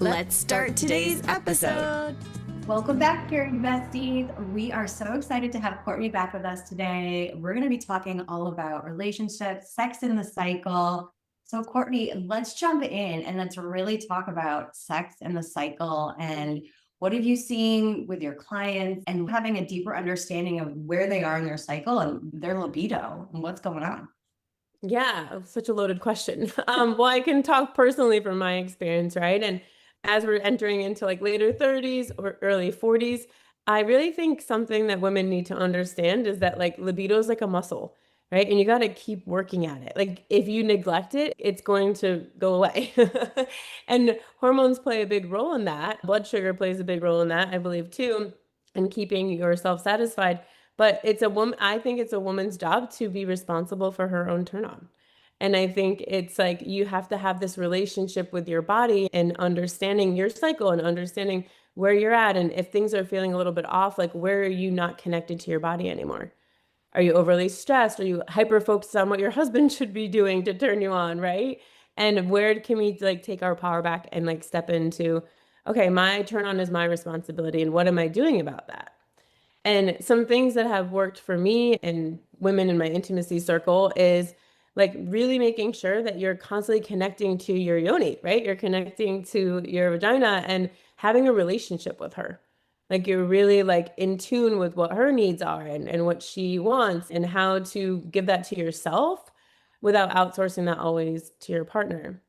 Let's start today's episode. Welcome back, Purity Besties. We are so excited to have Courtney back with us today. We're going to be talking all about relationships, sex in the cycle. So, Courtney, let's jump in and let's really talk about sex in the cycle and what have you seen with your clients and having a deeper understanding of where they are in their cycle and their libido and what's going on. Yeah, such a loaded question. Well, I can talk personally from my experience, right? And as we're entering into like later 30s or early 40s, I really think something that women need to understand is that like libido is like a muscle, right? And you got to keep working at it. Like if you neglect it, it's going to go away. And hormones play a big role in that. Blood sugar plays a big role in that, I believe, too, and keeping yourself satisfied. But I think it's a woman's job to be responsible for her own turn on. And I think it's like you have to have this relationship with your body and understanding your cycle and understanding where you're at. And if things are feeling a little bit off, like where are you not connected to your body anymore? Are you overly stressed? Are you hyper focused on what your husband should be doing to turn you on, right? And where can we like take our power back and like step into, okay, my turn on is my responsibility. And what am I doing about that? And some things that have worked for me and women in my intimacy circle is like really making sure that you're constantly connecting to your yoni, right? You're connecting to your vagina and having a relationship with her. Like you're really like in tune with what her needs are and what she wants and how to give that to yourself without outsourcing that always to your partner.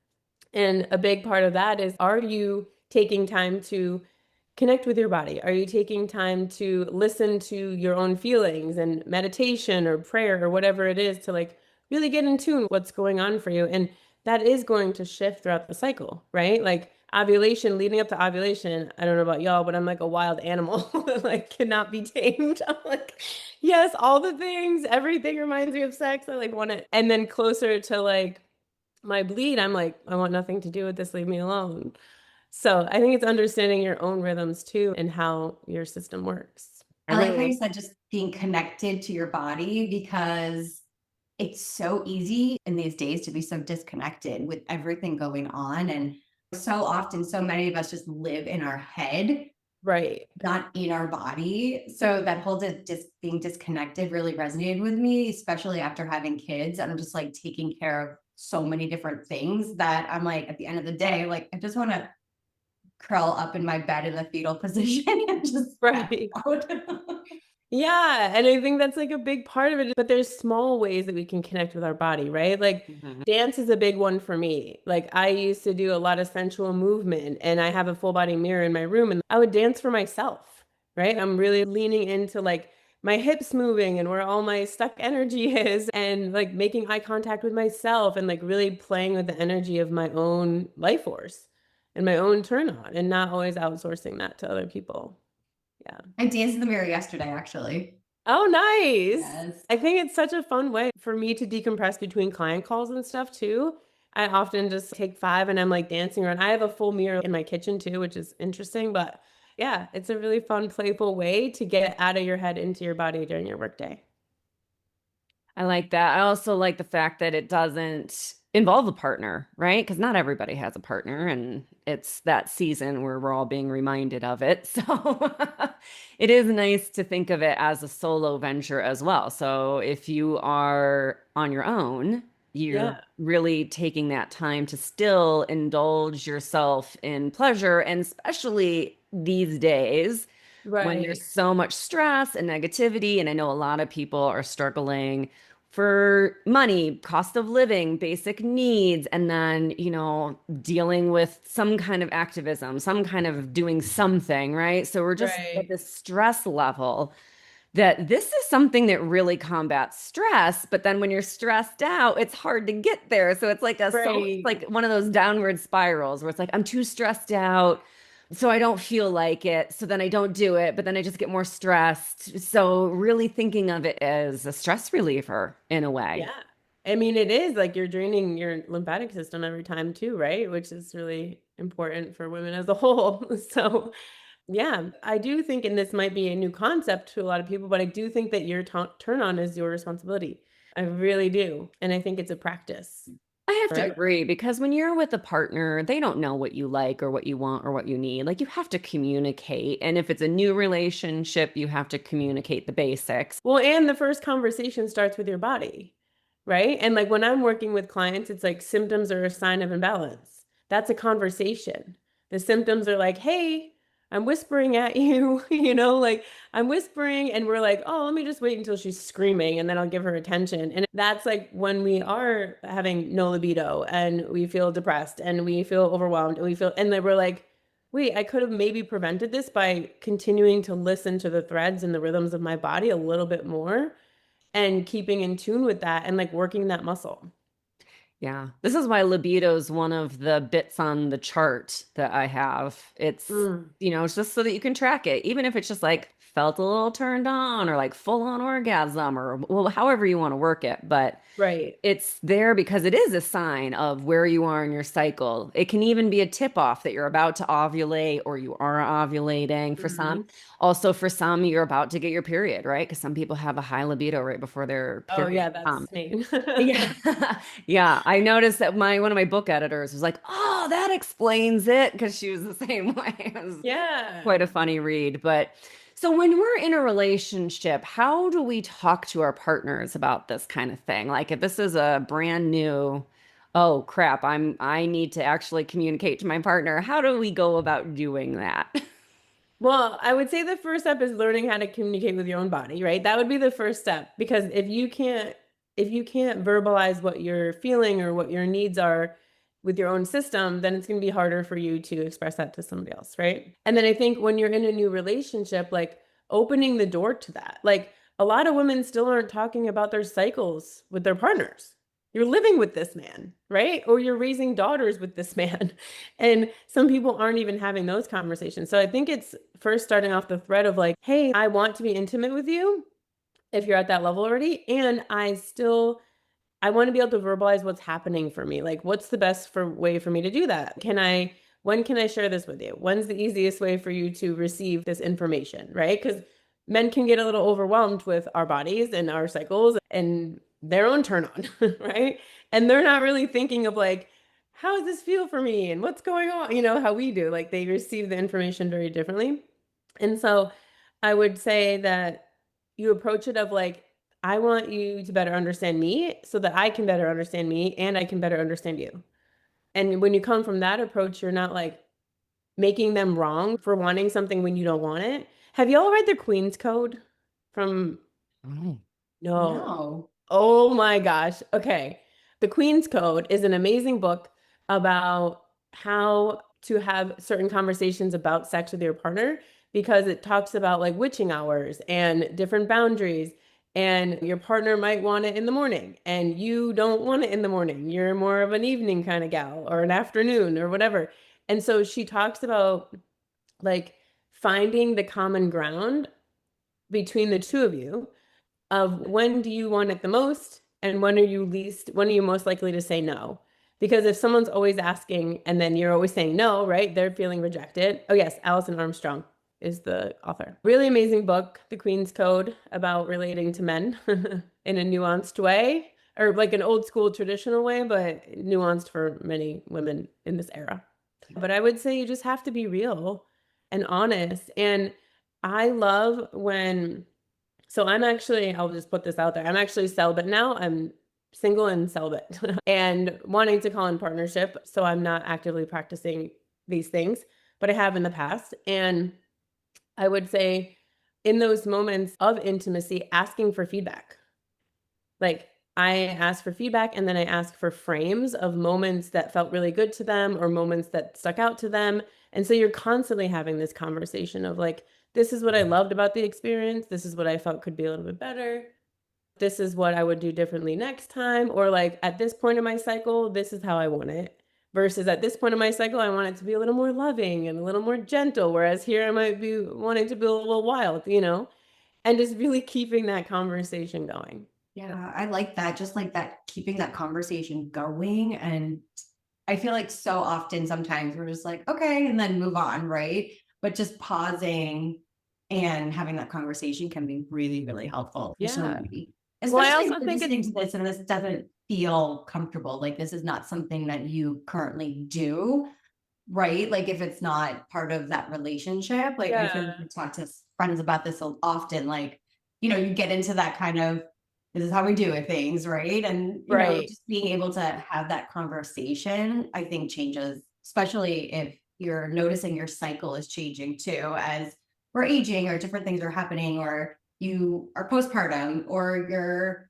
And a big part of that is, are you taking time to connect with your body? Are you taking time to listen to your own feelings and meditation or prayer or whatever it is to like really get in tune with what's going on for you? And that is going to shift throughout the cycle, right? Like ovulation, leading up to ovulation, I don't know about y'all, but I'm like a wild animal, like cannot be tamed. I'm like, yes, all the things, everything reminds me of sex. I like want it. And then closer to like my bleed, I'm like, I want nothing to do with this. Leave me alone. So I think it's understanding your own rhythms too and how your system works. I like how you said just being connected to your body because it's so easy in these days to be so disconnected with everything going on. And so often, so many of us just live in our head, Right. not in our body. So that whole being disconnected really resonated with me, especially after having kids. And I'm just like taking care of so many different things that I'm like, at the end of the day, like, I just want to curl up in my bed in a fetal position and just Right. Yeah. And I think that's like a big part of it. But there's small ways that we can connect with our body, right? Like dance is a big one for me. Like I used to do a lot of sensual movement and I have a full body mirror in my room and I would dance for myself, right? I'm really leaning into like my hips moving and where all my stuck energy is and like making eye contact with myself and like really playing with the energy of my own life force and my own turn on and not always outsourcing that to other people. Yeah. I danced in the mirror yesterday, actually. Oh, nice. Yes. I think it's such a fun way for me to decompress between client calls and stuff too. I often just take 5 and I'm like dancing around. I have a full mirror in my kitchen too, which is interesting, but yeah, it's a really fun, playful way to get out of your head into your body during your workday. I like that. I also like the fact that it doesn't involve a partner, right? Because not everybody has a partner, and it's that season where we're all being reminded of it. So it is nice to think of it as a solo venture as well. So if you are on your own, you're really taking that time to still indulge yourself in pleasure, and especially these days when there's so much stress and negativity. And I know a lot of people are struggling for money, cost of living, basic needs, and then, dealing with some kind of activism, some kind of doing something, right? So we're just at this stress level that this is something that really combats stress. But then when you're stressed out, it's hard to get there. So it's like it's like one of those downward spirals where it's like, I'm too stressed out, so I don't feel like it. So then I don't do it, but then I just get more stressed. So really thinking of it as a stress reliever in a way. Yeah. I mean, it is like you're draining your lymphatic system every time too, right? Which is really important for women as a whole. So yeah, I do think, and this might be a new concept to a lot of people, but I do think that your turn on is your responsibility. I really do. And I think it's a practice. I have to Correct? agree because when you're with a partner, they don't know what you like or what you want or what you need. Like you have to communicate. And if it's a new relationship, you have to communicate the basics. Well, and the first conversation starts with your body, right? And like when I'm working with clients, it's like symptoms are a sign of imbalance. That's a conversation. The symptoms are like, hey, I'm whispering at you, like I'm whispering, and we're like, oh, let me just wait until she's screaming and then I'll give her attention. And that's like when we are having no libido and we feel depressed and we feel overwhelmed and then we're like, wait, I could have maybe prevented this by continuing to listen to the threads and the rhythms of my body a little bit more and keeping in tune with that and like working that muscle. Yeah. This is why libido is one of the bits on the chart that I have. It's, Mm, it's just so that you can track it, even if it's just like felt a little turned on or like full on orgasm or well, however you want to work it. But right. it's there because it is a sign of where you are in your cycle. It can even be a tip off that you're about to ovulate or you are ovulating for some. Mhm. Also, for some, you're about to get your period, right? Because some people have a high libido right before their Oh period yeah, that's comes. me. Yeah. Yeah. I noticed that one of my book editors was like, oh, that explains it because she was the same way. It was Yeah. quite a funny read. But so when we're in a relationship, how do we talk to our partners about this kind of thing? Like if this is a brand new, oh crap, I need to actually communicate to my partner. How do we go about doing that? Well, I would say the first step is learning how to communicate with your own body, right? That would be the first step because if you can't verbalize what you're feeling or what your needs are with your own system, then it's going to be harder for you to express that to somebody else, right? And then I think when you're in a new relationship, like opening the door to that. Like a lot of women still aren't talking about their cycles with their partners. You're living with this man, right? Or you're raising daughters with this man. And some people aren't even having those conversations. So I think it's first starting off the thread of like, hey, I want to be intimate with you if you're at that level already. And I want to be able to verbalize what's happening for me. Like, what's the best way for me to do that? When can I share this with you? When's the easiest way for you to receive this information, right? Because men can get a little overwhelmed with our bodies and our cycles and their own turn on, right? And they're not really thinking of like, how does this feel for me and what's going on? How we do. Like they receive the information very differently. And so I would say that you approach it of like, I want you to better understand me so that I can better understand me and I can better understand you. And when you come from that approach, you're not like making them wrong for wanting something when you don't want it. Have y'all read the Queen's Code from Oh. No. No. Oh my gosh. Okay. The Queen's Code is an amazing book about how to have certain conversations about sex with your partner because it talks about like witching hours and different boundaries. And your partner might want it in the morning and you don't want it in the morning. You're more of an evening kind of gal or an afternoon or whatever. And so she talks about like finding the common ground between the two of you of when do you want it the most and when are you most likely to say no? Because if someone's always asking and then you're always saying no, right? They're feeling rejected. Oh yes, Alison Armstrong is the author. Really amazing book, The Queen's Code, about relating to men in a nuanced way, or like an old school traditional way, but nuanced for many women in this era. But I would say you just have to be real and honest. And I love when so I'll just put this out there. I'm actually celibate now. I'm single and celibate and wanting to call in partnership. So I'm not actively practicing these things, but I have in the past. And I would say in those moments of intimacy, asking for feedback. Like I ask for feedback and then I ask for frames of moments that felt really good to them or moments that stuck out to them. And so you're constantly having this conversation of like, this is what I loved about the experience. This is what I felt could be a little bit better. This is what I would do differently next time. Or like at this point in my cycle, this is how I want it. Versus at this point in my cycle, I want it to be a little more loving and a little more gentle. Whereas here I might be wanting to be a little wild, and just really keeping that conversation going. Yeah, I like that. Just like that, keeping that conversation going. And I feel like so often sometimes we're just like, okay, and then move on, right? But just pausing and having that conversation can be really, really helpful for Yeah. somebody. Well, I Especially if also you're think listening to this and this doesn't feel comfortable, like this is not something that you currently do, right? Like if it's not part of that relationship, like I feel like yeah, we talk to friends about this often, like, you get into that kind of, this is how we do it things, right? And, right. just being able to have that conversation, I think changes, especially if you're noticing your cycle is changing too, as we're aging or different things are happening, or you are postpartum or you're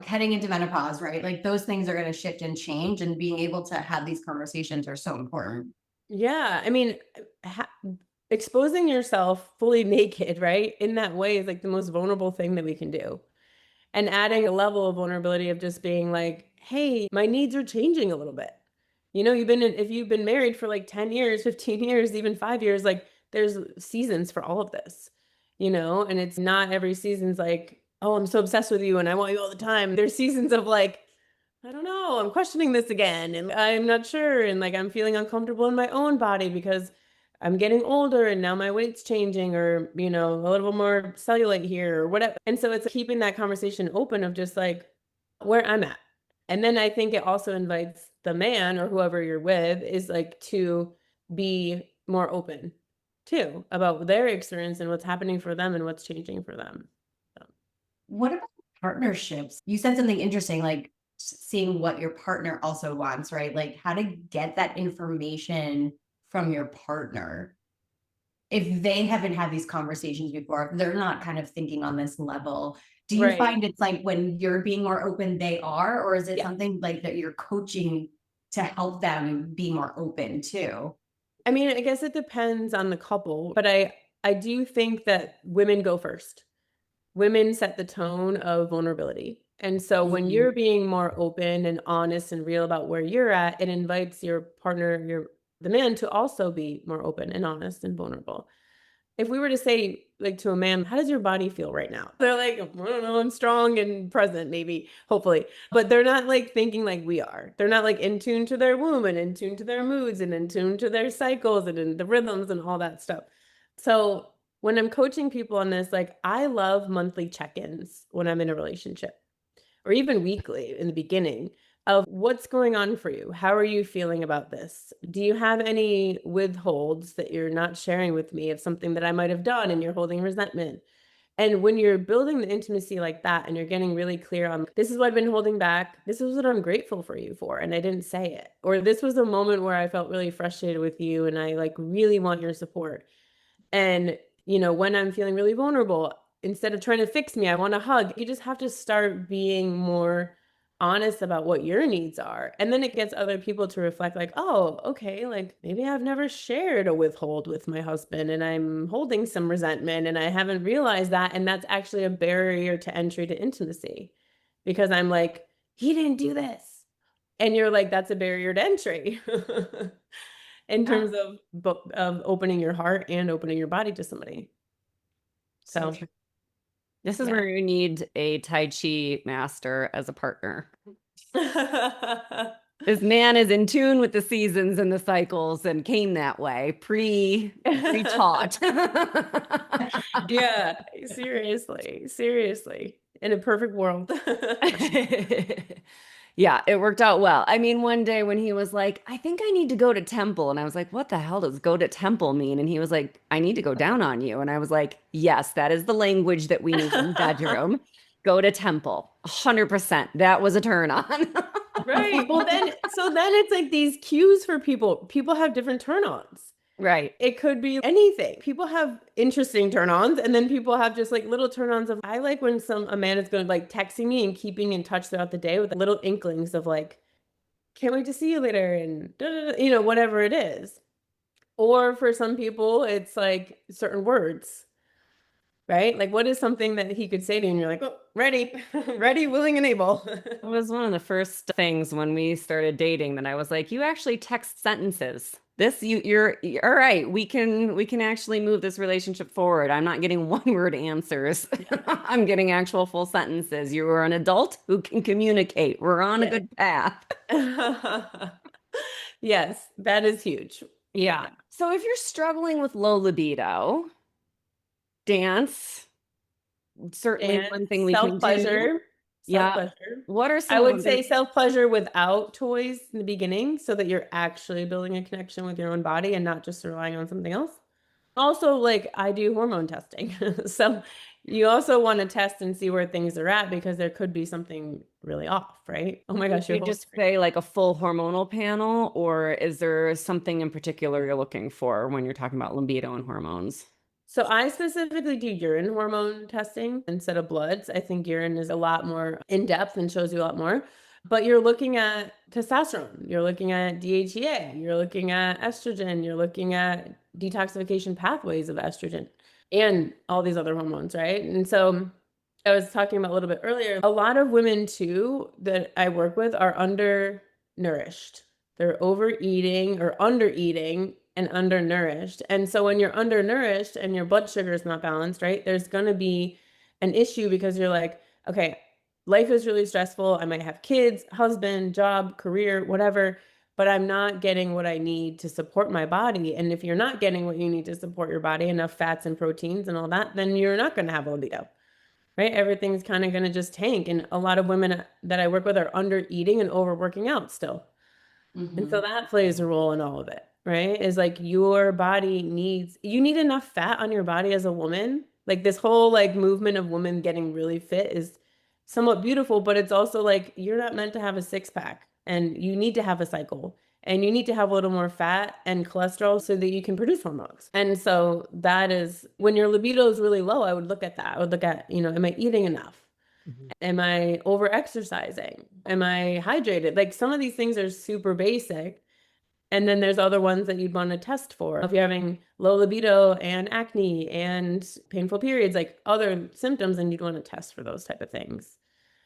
heading into menopause, right? Like those things are going to shift and change, and being able to have these conversations are so important. Yeah, I mean, ha exposing yourself fully naked, right, in that way is like the most vulnerable thing that we can do. And adding a level of vulnerability of just being like, "Hey, my needs are changing a little bit." If you've been married for like 10 years, 15 years, even 5 years, like there's seasons for all of this, and it's not every season's like, "Oh, I'm so obsessed with you and I want you all the time." There's seasons of like, I don't know, I'm questioning this again and I'm not sure and like I'm feeling uncomfortable in my own body because I'm getting older and now my weight's changing or, a little more cellulite here or whatever. And so it's keeping that conversation open of just like where I'm at. And then I think it also invites the man or whoever you're with is like to be more open too about their experience and what's happening for them and what's changing for them. So. What about partnerships? You said something interesting, like seeing what your partner also wants, right? Like how to get that information from your partner. If they haven't had these conversations before, if they're not kind of thinking on this level, do you Right. find it's like when you're being more open, they are, or is it Yeah. something like that you're coaching to help them be more open too? I mean, I guess it depends on the couple, but I do think that women go first. Women set the tone of vulnerability. And so when Mhm. you're being more open and honest and real about where you're at, it invites your partner, the man to also be more open and honest and vulnerable. If we were to say like to a man, how does your body feel right now? They're like, I don't know, I'm strong and present, maybe, hopefully. But they're not like thinking like we are. They're not like in tune to their womb and in tune to their moods and in tune to their cycles and in the rhythms and all that stuff. So when I'm coaching people on this, like I love monthly check-ins when I'm in a relationship or even weekly in the beginning of what's going on for you. How are you feeling about this? Do you have any withholds that you're not sharing with me of something that I might have done and you're holding resentment? And when you're building the intimacy like that and you're getting really clear on this is what I've been holding back, this is what I'm grateful for you for, and I didn't say it. Or this was a moment where I felt really frustrated with you and I like really want your support. And, when I'm feeling really vulnerable, instead of trying to fix me, I want a hug. You just have to start being more honest about what your needs are. And then it gets other people to reflect, like, oh, okay, like maybe I've never shared a withhold with my husband and I'm holding some resentment and I haven't realized that. And that's actually a barrier to entry to intimacy because I'm like, he didn't do this. And you're like, that's a barrier to entry. In Yeah, terms of opening your heart and opening your body to somebody. so So, true. This is yeah. where you need a Tai Chi master as a partner. This man is in tune with the seasons and the cycles and came that way, pre-taught. Yeah, seriously, seriously. In a perfect world. Yeah, it worked out well. I mean, one day when he was like, I think I need to go to temple. And I was like, what the hell does go to temple mean? And he was like, I need to go down on you. And I was like, yes, that is the language that we need in the bedroom. Go to temple. 100%. That was a turn on. Right. Well, then it's like these cues for people. People have different turn-ons. Right. It could be anything. People have interesting turn-ons, and then people have just like little turn-ons of I like when a man is going like texting me and keeping in touch throughout the day with little inklings of like, can't wait to see you later and da, da, da, whatever it is. Or for some people, it's like certain words, right? Like what is something that he could say to you and you're like, oh, ready, ready, willing, and able. It was one of the first things when we started dating that I was like, you actually text sentences. You're all right. We can actually move this relationship forward. I'm not getting one word answers. I'm getting actual full sentences. You are an adult who can communicate. We're on a Yeah. good path. Yes, that is huge. Yeah. So if you're struggling with low libido, dance, certainly And one thing we can do. self-pleasure. Yeah. Self-pleasure. What are I some would other? say self-pleasure without toys in the beginning so that you're actually building a connection with your own body and not just relying on something else. Also, like I do hormone testing. So you also want to test and see where things are at because there could be something really off, right? Oh my Would gosh, your you whole just screen. say like a full hormonal panel, or is there something in particular you're looking for when you're talking about libido and hormones? So I specifically do urine hormone testing instead of bloods. I think urine is a lot more in depth and shows you a lot more. But you're looking at testosterone, you're looking at DHEA, you're looking at estrogen, you're looking at detoxification pathways of estrogen and all these other hormones, right? And so I was talking about a little bit earlier, a lot of women too that I work with are undernourished. They're overeating or undereating and undernourished. And so when you're undernourished and your blood sugar is not balanced, right, there's going to be an issue because you're like, okay, life is really stressful. I might have kids, husband, job, career, whatever, but I'm not getting what I need to support my body. And if you're not getting what you need to support your body, enough fats and proteins and all that, then you're not going to have a libido, right? Everything's kind of going to just tank. And a lot of women that I work with are under eating and overworking out still. And so Mhm. that plays a role in all of it, right? Is like your body needs, you need enough fat on your body as a woman. Like this whole like movement of women getting really fit is somewhat beautiful, but it's also like you're not meant to have a six pack and you need to have a cycle and you need to have a little more fat and cholesterol so that you can produce hormones. And so that is when your libido is really low, I would look at that. I would look at, am I eating enough? Mhm. Am I over exercising? Am I hydrated? Like some of these things are super basic. And then there's other ones that you'd want to test for. If you're having low libido and acne and painful periods, like other symptoms, then you'd want to test for those type of things.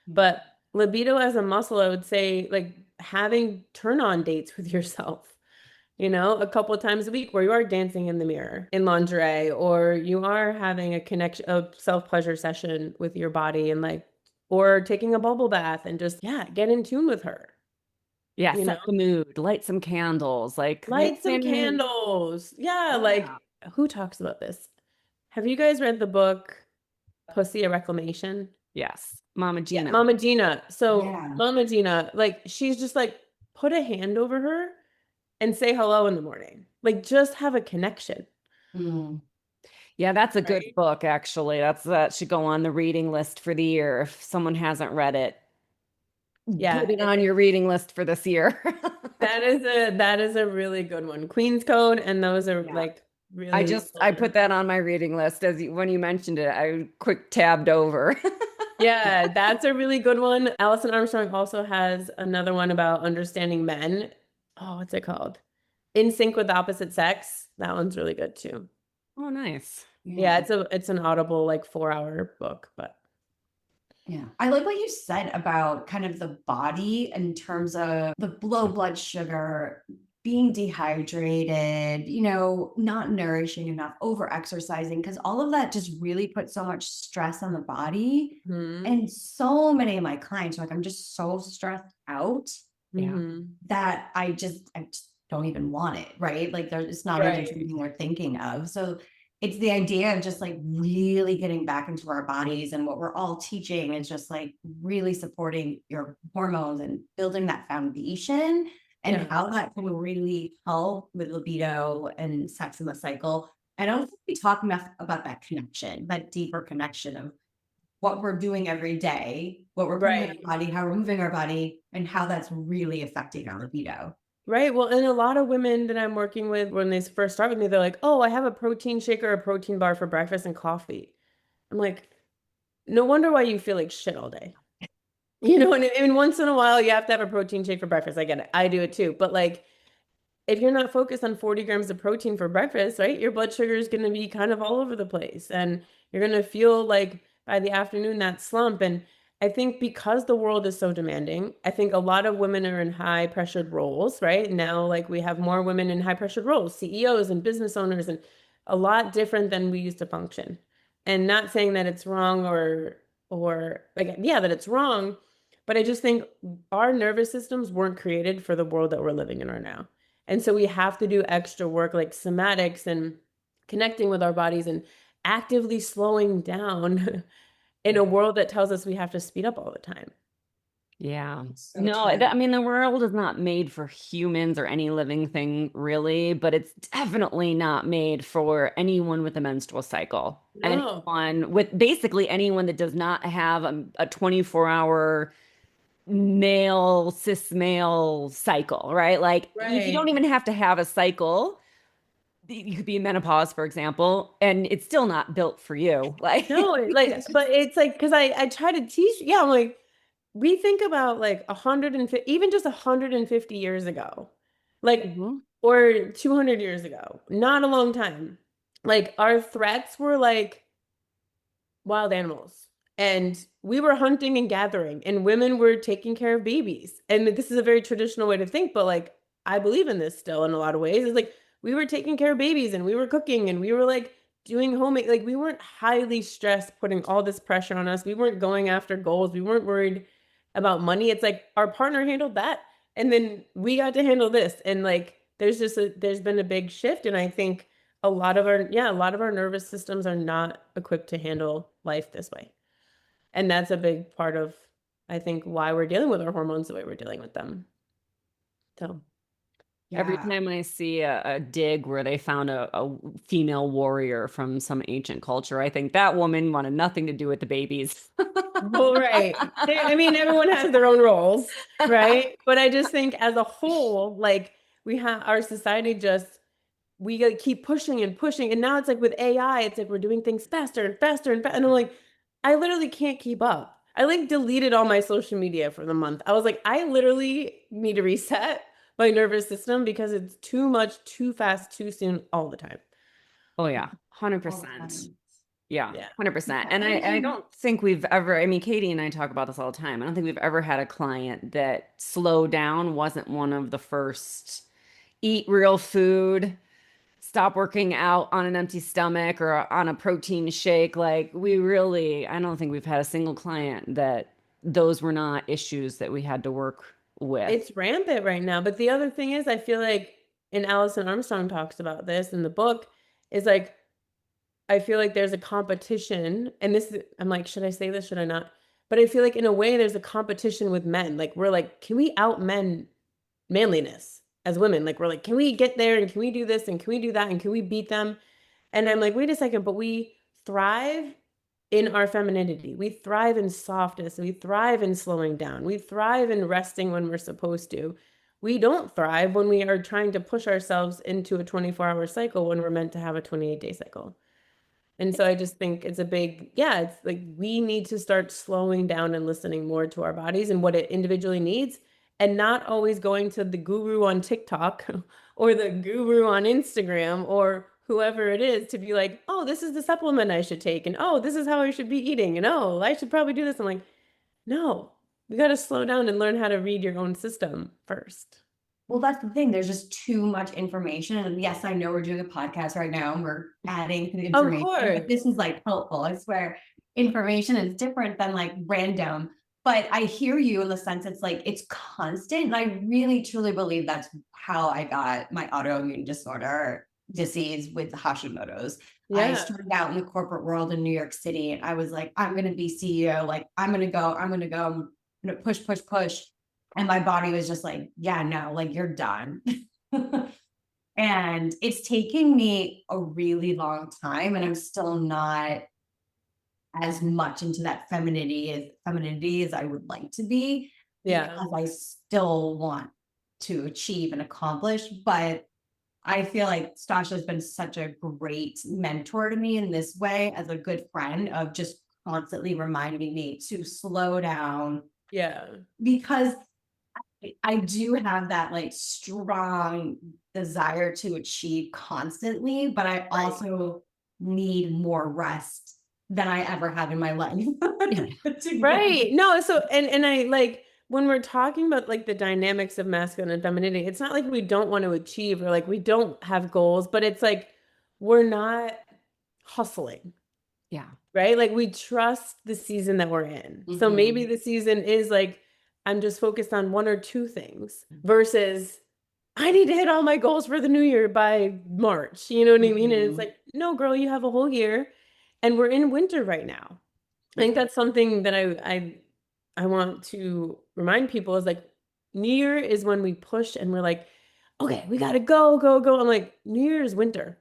But libido as a muscle, I would say like having turn on dates with yourself, a couple of times a week where you are dancing in the mirror in lingerie, or you are having a connection, a self-pleasure session with your body and like, or taking a bubble bath and just, yeah, get in tune with her, Yeah, you know, set the mood, light some candles, like light some making, candles. Yeah. yeah, Like who talks about this? Have you guys read the book Pussy a Reclamation? yes, Mama Yeah. Gina. Mama Gina. So Yeah. Mama Gina, like she's just like, put a hand over her and say hello in the morning. Like just have a connection. Mm. Yeah, that's a good Right. book, actually. That should go on the reading list for the year. If someone hasn't read it, put Yeah. it on your reading list for this year. That is a really good one. Queen's Code, and those are Yeah. like really I put that on my reading list when you mentioned it. I quick tabbed over. yeah, that's a really good one. Alison Armstrong also has another one about understanding men. Oh, what's it called? In Sync with the Opposite Sex. That one's really good too. Oh, nice. Yeah, Yeah. it's an audible like 4 hour book, but Yeah. I like what you said about kind of the body in terms of the low blood sugar, being dehydrated, not nourishing enough, over exercising, because all of that just really puts so much stress on the body. hmm And so many of my clients are like, I'm just so stressed out Yeah. that I just don't even want it, right? Like it's not even Right. something we're thinking of. So it's the idea of just like really getting back into our bodies, and what we're all teaching is just like really supporting your hormones and building that foundation, and Yeah. how that can really help with libido and sex in the cycle. I don't think we talk enough about that connection, that deeper connection of what we're doing every day, what we're putting in Right. our body, how we're moving our body, and how that's really affecting our libido. Right. Well, and a lot of women that I'm working with, when they first start with me, they're like, oh, I have a protein shake or a protein bar for breakfast and coffee. I'm like, no wonder why you feel like shit all day. And once in a while you have to have a protein shake for breakfast. I get it. I do it too. But like, if you're not focused on 40 grams of protein for breakfast, right, your blood sugar is going to be kind of all over the place. And you're going to feel like by the afternoon that slump. And I think because the world is so demanding, I think a lot of women are in high pressured roles, right? Now, like we have more women in high pressured roles, CEOs and business owners, and a lot different than we used to function. And not saying that it's wrong or like, yeah, that it's wrong, but I just think our nervous systems weren't created for the world that we're living in right now. And so we have to do extra work like somatics and connecting with our bodies and actively slowing down in a world that tells us we have to speed up all the time. Yeah. So No, true. I mean, the world is not made for humans or any living thing, really, but it's definitely not made for anyone with a menstrual cycle. No. Basically anyone that does not have a 24-hour cis male cycle, right? Like you don't Right. even have to have a cycle. You could be in menopause, for example, and it's still not built for you. Like, No, but it's like, because I try to teach, yeah, I'm like, we think about like 150, even just 150 years ago, like, Mhm. or 200 years ago, not a long time. Like, our threats were like wild animals. And we were hunting and gathering, and women were taking care of babies. And this is a very traditional way to think, but like, I believe in this still in a lot of ways. It's like we were taking care of babies and we were cooking and we were like doing homemade, like, we weren't highly stressed, putting all this pressure on us. We weren't going after goals. We weren't worried about money. It's like our partner handled that. And then we got to handle this. And like, there's been a big shift. And I think a lot of our nervous systems are not equipped to handle life this way. And that's a big part of, I think, why we're dealing with our hormones the way we're dealing with them. So, Every Yeah. time I see a dig where they found a female warrior from some ancient culture, I think that woman wanted nothing to do with the babies. well, right. I mean, everyone has their own roles, right? But I just think as a whole, like, we have our society just, we gotta keep pushing and pushing. And now it's like with AI, it's like we're doing things faster and faster and faster. And I'm like, I literally can't keep up. I like deleted all my social media for the month. I was like, I literally need to reset my nervous system because it's too much, too fast, too soon all the time. Oh yeah, All the 100%. time. Yeah, Yeah. 100%. Yeah. And I don't think we've ever, I mean, Katie and I talk about this all the time. I don't think we've ever had a client that slow down wasn't one of the first eat real food, stop working out on an empty stomach or on a protein shake. Like we really, I don't think we've had a single client that those were not issues that we had to work with. It's rampant right now. But the other thing is, I feel like, and Alison Armstrong talks about this in the book, is like, I feel like there's a competition, and I'm like, should I say this? Should I not? But I feel like in a way, there's a competition with men. Like, we're like, can we out men manliness as women? Like, we're like, can we get there and can we do this and can we do that and can we beat them? And I'm like, wait a second, but we thrive in our femininity. We thrive in softness. We thrive in slowing down. We thrive in resting when we're supposed to. We don't thrive when we are trying to push ourselves into a 24-hour cycle when we're meant to have a 28-day cycle. And so I just think it's a big, yeah, it's like we need to start slowing down and listening more to our bodies and what it individually needs, and not always going to the guru on TikTok or the guru on Instagram or whoever it is to be like, oh, this is the supplement I should take. And oh, this is how I should be eating. And oh, I should probably do this. I'm like, no, you got to slow down and learn how to read your own system first. Well, that's the thing. There's just too much information. And yes, I know we're doing a podcast right now and we're adding to the Of information, course. but this is like helpful. I swear information is different than like random. But I hear you in the sense it's like it's constant. And I really truly believe that's how I got my autoimmune disease with Hashimoto's. I Yeah. started out in the corporate world in New York City and I was like, I'm gonna be CEO, like I'm gonna go, I'm gonna push, push, push. And my body was just like, yeah, no, like you're done. And it's taking me a really long time, and I'm still not as much into that femininity as I would like to be Yeah. because I still want to achieve and accomplish. But I feel like Stasha has been such a great mentor to me in this way as a good friend of just constantly reminding me to slow down Yeah. because I do have that like strong desire to achieve constantly, but I also need more rest than I ever have in my life. Right. No, so and I like when we're talking about like the dynamics of masculine and femininity, it's not like we don't want to achieve or like we don't have goals, but it's like we're not hustling, Yeah. right? Like we trust the season that we're in. So maybe the season is like I'm just focused on one or two things versus I need to hit all my goals for the new year by March. You know what I mean? And it's like, no, girl, you have a whole year and we're in winter right now. I think that's something that I want to remind people is like New Year is when we push and we're like, okay, we gotta go, go, go. I'm like, New Year is winter.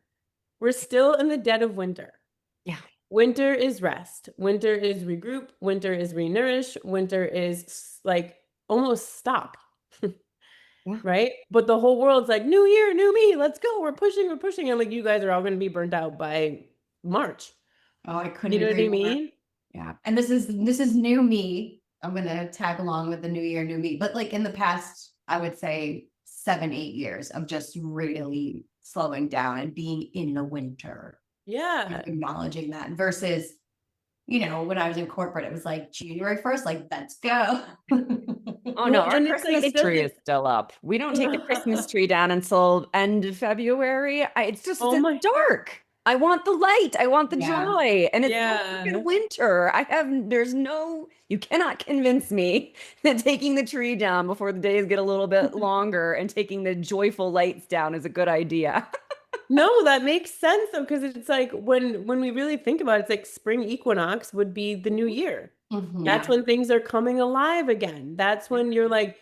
We're still in the dead of winter. Yeah. Winter is rest. Winter is regroup. Winter is renourish. Winter is like almost stop. Yeah. Right? But the whole world's like, new year, new me, let's go. We're pushing, we're pushing. And like, you guys are all going to be burnt out by March. Oh, I You couldn't know what agree I more. mean? Yeah. And this is new me. I'm gonna tag along with the new year, new me. But like in the past, I would say 7, 8 years of just really slowing down and being in the winter, Yeah. acknowledging that versus, when I was in corporate, it was like January 1st, like, let's go. Oh no, Well, our and it's like, Christmas it tree is doesn't. still up. We don't take the Christmas tree down until end of February. Oh It's my. dark. I want the light. I want the Yeah. joy. And it's still freaking Yeah. winter. You cannot convince me that taking the tree down before the days get a little bit longer and taking the joyful lights down is a good idea. No, that makes sense though, because it's like when we really think about it, it's like spring equinox would be the new year. That's Mhm. when things are coming alive again. That's when you're like,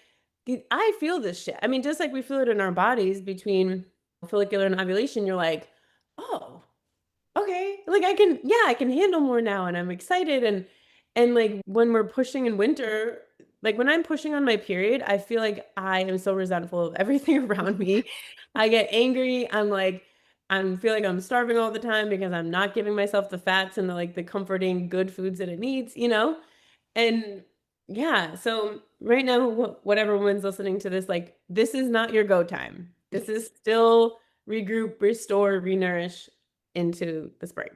I feel this shit. I mean, just like we feel it in our bodies between follicular and ovulation, you're like, oh, okay, like I can handle more now and I'm excited. And like when we're pushing in winter, like when I'm pushing on my period, I feel like I am so resentful of everything around me. I get angry. I'm feeling I'm starving all the time because I'm not giving myself the fats and the comforting good foods that it needs, you know? And yeah, so right now, whatever woman's listening to this, like this is not your go time. This is still regroup, restore, renourish into the spring.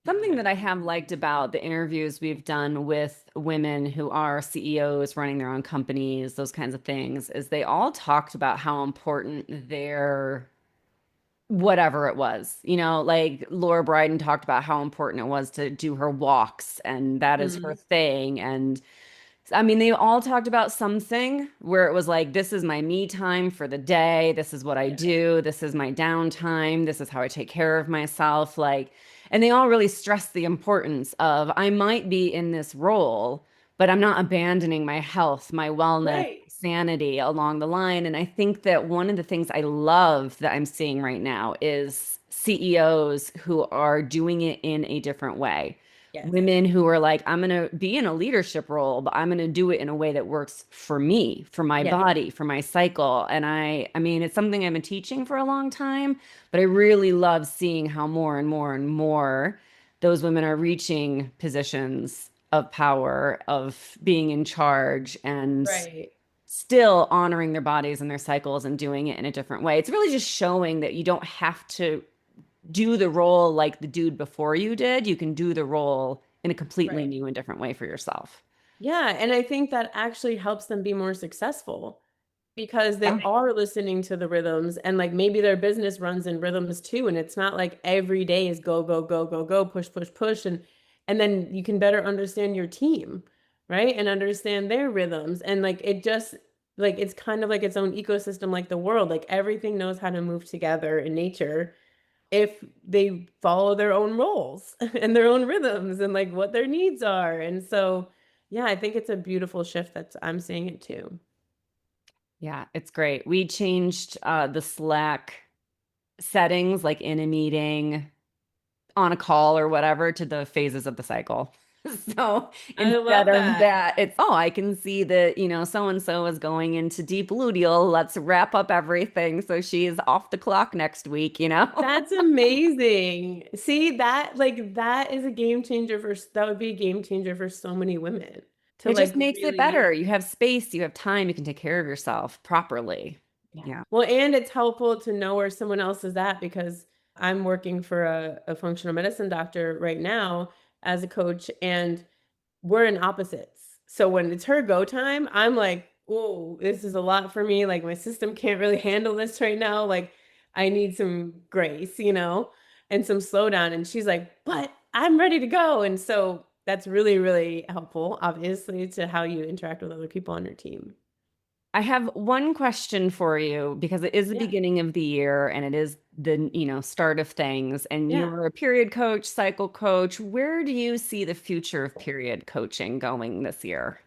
Something that I have liked about the interviews we've done with women who are CEOs running their own companies, those kinds of things, is they all talked about how important their whatever it was. Like Laura Brydon talked about how important it was to do her walks, and that is her Mhm. thing. And I mean, they all talked about something where it was like, this is my me time for the day. This is what I Yeah. do. This is my downtime. This is how I take care of myself. And they all really stressed the importance of I might be in this role, but I'm not abandoning my health, my wellness, Right. sanity along the line. And I think that one of the things I love that I'm seeing right now is CEOs who are doing it in a different way. Yes. Women who are like, I'm going to be in a leadership role, but I'm going to do it in a way that works for me, for my Yes. body, for my cycle. And I mean, it's something I've been teaching for a long time, but I really love seeing how more and more and more those women are reaching positions of power, of being in charge, and Right. still honoring their bodies and their cycles and doing it in a different way. It's really just showing that you don't have to do the role like the dude before you did. You can do the role in a completely Right. new and different way for yourself. Yeah. And I think that actually helps them be more successful because they are listening to the rhythms and like maybe their business runs in rhythms too. And it's not like every day is go, go, go, go, go, push, push, push. And then you can better understand your team, right? And understand their rhythms. And like it just like it's kind of like its own ecosystem, like the world. Like everything knows how to move together in nature if they follow their own roles and their own rhythms and like what their needs are. And so, yeah, I think it's a beautiful shift I'm seeing it too. Yeah, it's great. We changed the Slack settings, like in a meeting, on a call or whatever, to the phases of the cycle. So I instead love of that. that, it's, oh, I can see that, so and so is going into deep luteal. Let's wrap up everything so she's off the clock next week. That's amazing. See, that is a game changer that would be a game changer for so many women to It like just makes it really. better. You have space, you have time, you can take care of yourself properly. Yeah. Yeah. Well, and it's helpful to know where someone else is at because I'm working for a functional medicine doctor right now as a coach, and we're in opposites. So when it's her go time, I'm like, oh, this is a lot for me. Like my system can't really handle this right now. Like I need some grace, and some slowdown. And she's like, but I'm ready to go. And so that's really, really helpful, obviously, to how you interact with other people on your team. I have one question for you because it is the Yeah. beginning of the year and it is the, start of things. And Yeah. you're a period coach, cycle coach. Where do you see the future of period coaching going this year?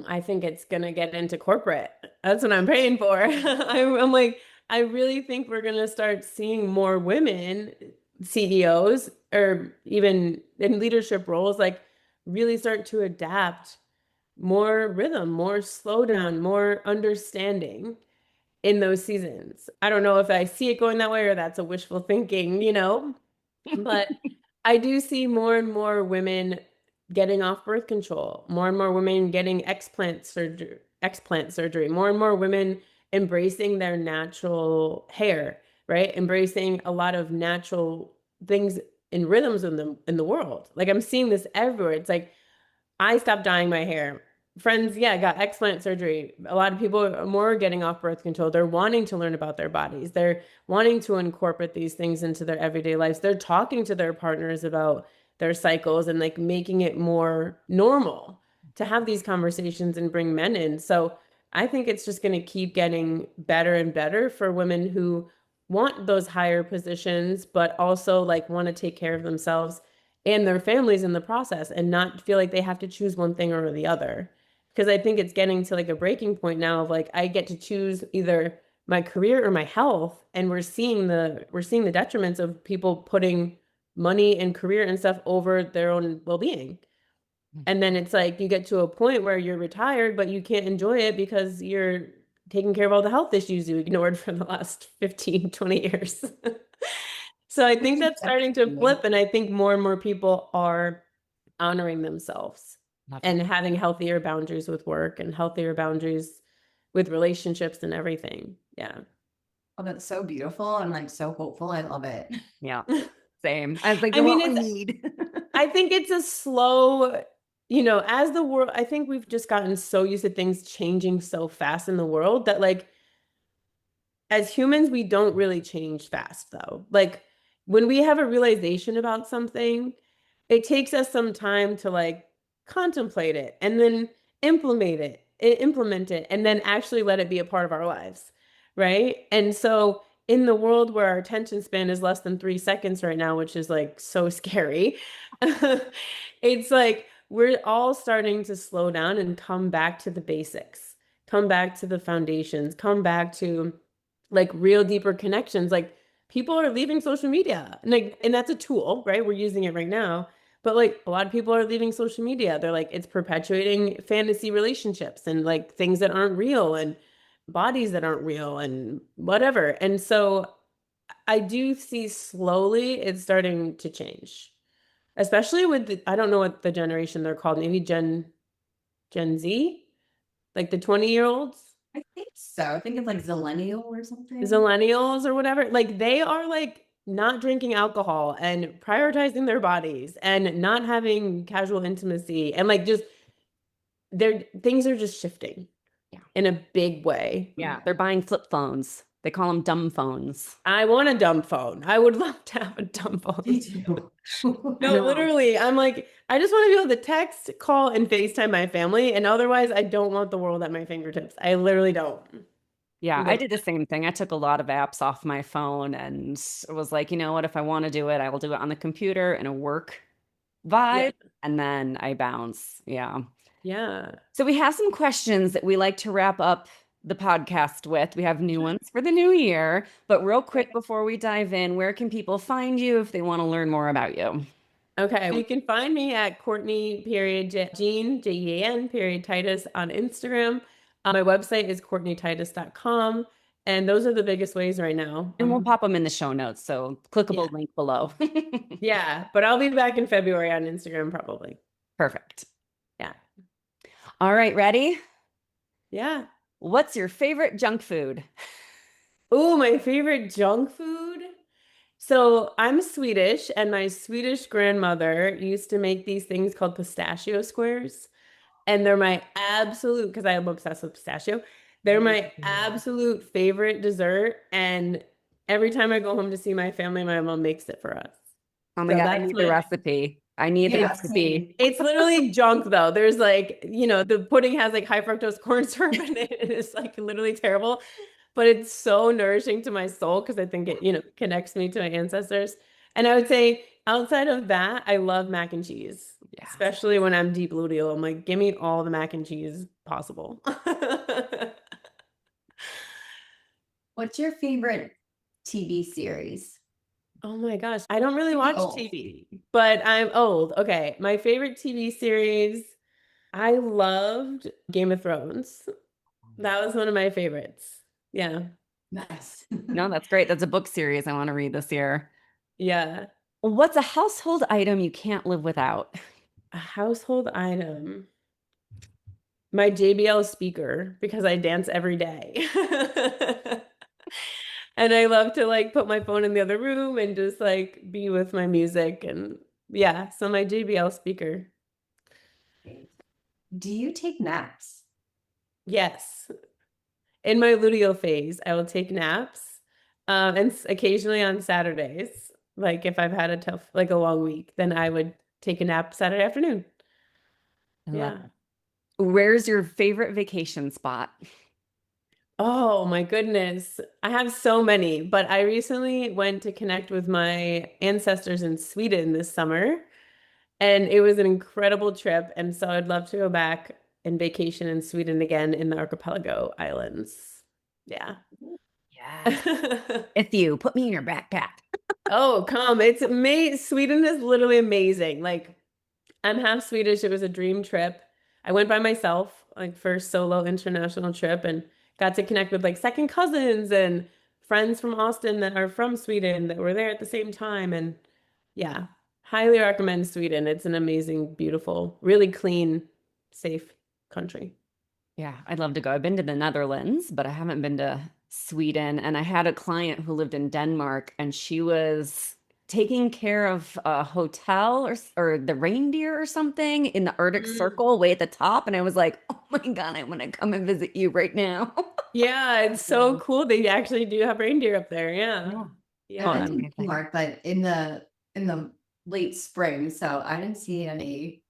I think it's gonna get into corporate. That's what I'm paying for. I'm like, I really think we're gonna start seeing more women CEOs or even in leadership roles, like really start to adapt more rhythm, more slowdown, more understanding in those seasons. I don't know if I see it going that way or that's a wishful thinking, but I do see more and more women getting off birth control, more and more women getting explant surgery, more and more women embracing their natural hair, right? Embracing a lot of natural things and rhythms in the world. Like I'm seeing this everywhere. It's like I stopped dyeing my hair. Friends, yeah, got explant surgery. A lot of people are more getting off birth control. They're wanting to learn about their bodies. They're wanting to incorporate these things into their everyday lives. They're talking to their partners about their cycles and like making it more normal to have these conversations and bring men in. So I think it's just going to keep getting better and better for women who want those higher positions, but also like want to take care of themselves and their families in the process and not feel like they have to choose one thing or the other. Because I think it's getting to like a breaking point now of like I get to choose either my career or my health, and we're seeing the detriments of people putting money and career and stuff over their own well-being. And then it's like you get to a point where you're retired, but you can't enjoy it because you're taking care of all the health issues you ignored for the last 15, 20 years. So I think that's starting to Definitely. flip, and I think more and more people are honoring themselves Love and it. having healthier boundaries with work and healthier boundaries with relationships and everything. Yeah. Oh, that's so beautiful and like so hopeful. I love it. Yeah, same. I was like, I what mean, we it's need. I think it's a slow, as the world, I think we've just gotten so used to things changing so fast in the world that like as humans, we don't really change fast though. Like when we have a realization about something, it takes us some time to like contemplate it and then implement it, and then actually let it be a part of our lives. Right. And so in the world where our attention span is less than 3 seconds right now, which is like so scary, it's like we're all starting to slow down and come back to the basics, come back to the foundations, come back to like real deeper connections. Like people are leaving social media and that's a tool, right? We're using it right now. But like a lot of people are leaving social media. They're like, it's perpetuating fantasy relationships and like things that aren't real and bodies that aren't real and whatever. And so I do see slowly it's starting to change, especially with I don't know what the generation they're called, maybe Gen Z, like the 20-year-olds. I think so. I think it's like Zillennial or something. Millennials or whatever, like they are like not drinking alcohol and prioritizing their bodies and not having casual intimacy and like just their things are just shifting Yeah. in a big way. Yeah, they're buying flip phones. They call them dumb phones. I want a dumb phone. I would love to have a dumb phone. Me too. I No, know. literally, I'm like, I just want to be able to text, call, and FaceTime my family. And otherwise, I don't want the world at my fingertips. I literally don't. Yeah, I Like, did the same thing. I took a lot of apps off my phone and was like, you know what? If I want to do it, I will do it on the computer in a work yeah, vibe, and then I bounce. Yeah. yeah. So we have some questions that we like to wrap up the podcast with. We have new ones for the new year, but real quick before we dive in, where can people find you if they want to learn more about you? Okay, you can find me at Courtney period Jean Jean period Titus on Instagram. My website is CourtneyTitus.com, and those are the biggest ways right now. And we'll pop them in the show notes. So Yeah, clickable link below. yeah, but I'll be back in February on Instagram probably. Perfect. Yeah, All right, ready? yeah. What's your favorite junk food? Oh, my favorite junk food. So I'm Swedish, and my Swedish grandmother used to make these things called pistachio squares. And they're my absolute, because I am obsessed with pistachio. They're my absolute favorite dessert. And every time I go home to see my family, my mom makes it for us. Oh my So God, I that's need the my, recipe. I need Yeah, the recipe. It's literally junk though. There's like, the pudding has like high fructose corn syrup in it. It's like literally terrible, but it's so nourishing to my soul because I think it, connects me to my ancestors. And I would say outside of that, I love mac and cheese, Yeah. especially when I'm deep luteal. I'm like, give me all the mac and cheese possible. What's your favorite TV series? Oh my gosh. I don't really Pretty watch old. TV, but I'm old. Okay. My favorite TV series, I loved Game of Thrones. That was one of my favorites. Yeah. Nice. No, that's great. That's a book series I want to read this year. Yeah. What's a household item you can't live without? A household item. My JBL speaker because I dance every day. And I love to like put my phone in the other room and just like be with my music and yeah, so my JBL speaker. Do you take naps? Yes. In my luteal phase, I will take naps. And occasionally on Saturdays, like if I've had a tough, like a long week, then I would take a nap Saturday afternoon. I love Yeah. it. Where's your favorite vacation spot? Oh my goodness. I have so many, but I recently went to connect with my ancestors in Sweden this summer, and it was an incredible trip. And so I'd love to go back and vacation in Sweden again in the archipelago islands. Yeah. Yeah. With you, put me in your backpack. Oh, come. It's amazing. Sweden is literally amazing. Like, I'm half Swedish. It was a dream trip. I went by myself, like first solo international trip, and got to connect with like second cousins and friends from Austin that are from Sweden that were there at the same time. And yeah, highly recommend Sweden. It's an amazing, beautiful, really clean, safe country. Yeah, I'd love to go. I've been to the Netherlands, but I haven't been to Sweden. And I had a client who lived in Denmark, and she was taking care of a hotel or the reindeer or something in the Arctic Circle way at the top. And I was like, oh my God, I want to come and visit you right now. Yeah, it's so cool. They actually do have reindeer up there. Yeah. Oh, Yeah. that's In amazing. Denmark, but in the late spring, so I didn't see any.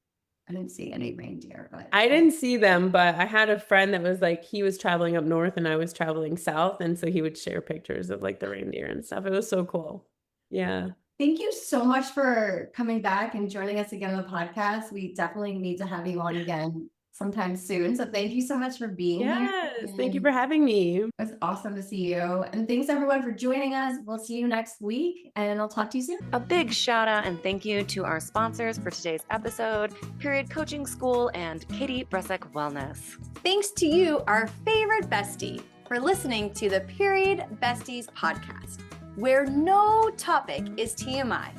I didn't see any reindeer, but I didn't see them, but I had a friend that was like, he was traveling up north and I was traveling south. And so he would share pictures of like the reindeer and stuff. It was so cool. Yeah. thank you so much for coming back and joining us again on the podcast. We definitely need to have you on again sometime soon. So thank you so much for being here. Yes. Thank you for having me. It was awesome to see you. And thanks everyone for joining us. We'll see you next week and I'll talk to you soon. A big shout out and thank you to our sponsors for today's episode, Period Coaching School and Katie Bresek Wellness. Thanks to you, our favorite bestie, for listening to the Period Besties podcast, where no topic is TMI.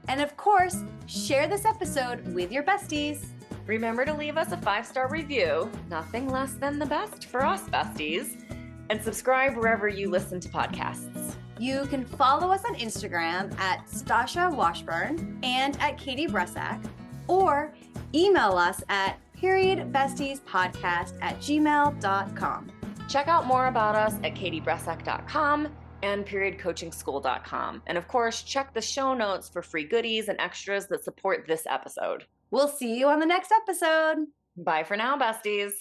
And of course, share this episode with your besties. Remember to leave us a 5-star review, nothing less than the best for us besties, and subscribe wherever you listen to podcasts. You can follow us on Instagram at Stasha Washburn and at Katie Bressak, or email us at periodbestiespodcast@gmail.com. Check out more about us at katiebressak.com and periodcoachingschool.com. And of course, check the show notes for free goodies and extras that support this episode. We'll see you on the next episode. Bye for now, besties.